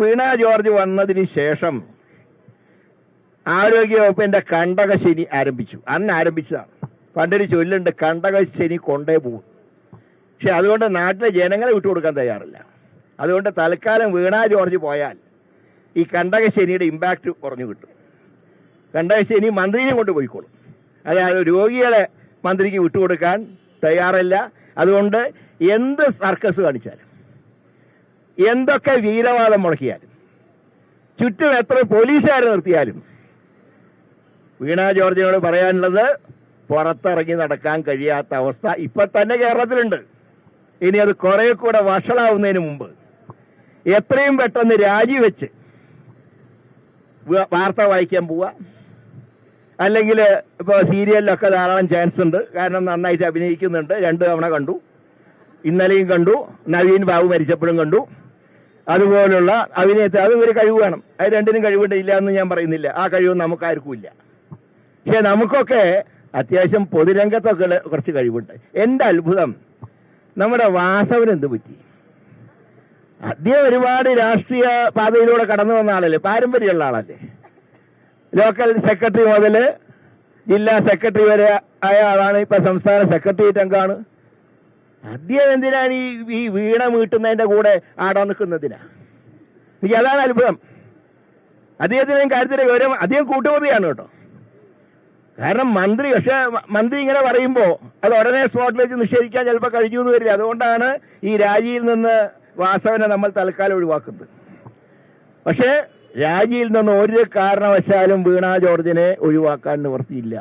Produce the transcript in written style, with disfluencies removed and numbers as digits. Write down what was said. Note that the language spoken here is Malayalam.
വീണ ജോർജ് വന്നതിന് ശേഷം ആരോഗ്യവകുപ്പിന്റെ കണ്ടകശനി ആരംഭിച്ചു. അന്ന് ആരംഭിച്ചതാണ്. പണ്ടൊരു ചൊല്ലുണ്ട്, കണ്ടകശനി കൊണ്ടേ പോകും. പക്ഷെ അതുകൊണ്ട് നാട്ടിലെ ജനങ്ങളെ വിട്ടുകൊടുക്കാൻ തയ്യാറില്ല. അതുകൊണ്ട് തൽക്കാലം വീണ ജോർജ് പോയാൽ ഈ കണ്ടകശനിയുടെ ഇമ്പാക്റ്റ് കുറഞ്ഞു കിട്ടും. കണ്ടകശനി മന്ത്രിനെ കൊണ്ട് പോയിക്കോളും. അതായത് രോഗികളെ മന്ത്രിക്ക് വിട്ടുകൊടുക്കാൻ തയ്യാറല്ല. അതുകൊണ്ട് എന്ത് സർക്കസ് കാണിച്ചാലും, എന്തൊക്കെ വീരവാദം മുടക്കിയാലും, ചുറ്റും എത്ര പോലീസുകാരെ നിർത്തിയാലും വീണ ജോർജിനോട് പറയാനുള്ളത് പുറത്തിറങ്ങി നടക്കാൻ കഴിയാത്ത അവസ്ഥ ഇപ്പൊ തന്നെ കേരളത്തിലുണ്ട്. ഇനി അത് കുറെ കൂടെ വഷളാവുന്നതിന് മുമ്പ് എത്രയും പെട്ടെന്ന് രാജിവെച്ച് വാർത്ത വായിക്കാൻ പോവുക. അല്ലെങ്കിൽ ഇപ്പോൾ സീരിയലിലൊക്കെ ധാരാളം ചാൻസ് ഉണ്ട്. കാരണം നന്നായിട്ട് അഭിനയിക്കുന്നുണ്ട്. 2 തവണ കണ്ടു, ഇന്നലെയും കണ്ടു, നവീൻ ബാബു മരിച്ചപ്പോഴും കണ്ടു. അതുപോലുള്ള അഭിനയത്തിൽ അതും ഒരു കഴിവ് വേണം. അത് രണ്ടിനും കഴിവുണ്ടില്ല എന്ന് ഞാൻ പറയുന്നില്ല. ആ കഴിവ് നമുക്കാർക്കും ഇല്ല. പക്ഷെ നമുക്കൊക്കെ അത്യാവശ്യം പൊതുരംഗത്തൊക്കെ കുറച്ച് കഴിവുണ്ട്. എന്റെ അത്ഭുതം, നമ്മുടെ വാസവന് എന്ത് പറ്റി? അദ്ദേഹം ഒരുപാട് രാഷ്ട്രീയ പാതയിലൂടെ കടന്നു വന്ന ആളല്ലേ, പാരമ്പര്യമുള്ള ആളല്ലേ. ലോക്കൽ സെക്രട്ടറി മുതൽ ജില്ലാ സെക്രട്ടറി വരെ ആയ ആളാണ്. ഇപ്പൊ സംസ്ഥാന സെക്രട്ടേറിയറ്റ് അംഗമാണ്. അദ്ദേഹം എന്തിനാണ് ഈ വീണ മീട്ടുന്നതിന്റെ കൂടെ ആടാൻ നിൽക്കുന്നതിനാ? എനിക്ക് അതാണ് അത്ഭുതം. അദ്ദേഹത്തിന് കാര്യത്തിലെ വിവരം, അദ്ദേഹം കൂട്ടുമതിയാണ് കേട്ടോ. കാരണം പക്ഷെ മന്ത്രി ഇങ്ങനെ പറയുമ്പോ അത് ഉടനെ സ്പോട്ടിൽ വെച്ച് നിഷേധിക്കാൻ ചിലപ്പോൾ കഴിഞ്ഞു എന്ന് വരില്ല. അതുകൊണ്ടാണ് ഈ രാജിയിൽ നിന്ന് വാസവനെ നമ്മൾ തൽക്കാലം ഒഴിവാക്കുന്നത്. പക്ഷേ രാജിയിൽ നിന്ന് ഒരു കാരണവശാലും വീണ ജോർജിനെ ഒഴിവാക്കാൻ നിവൃത്തിയില്ല.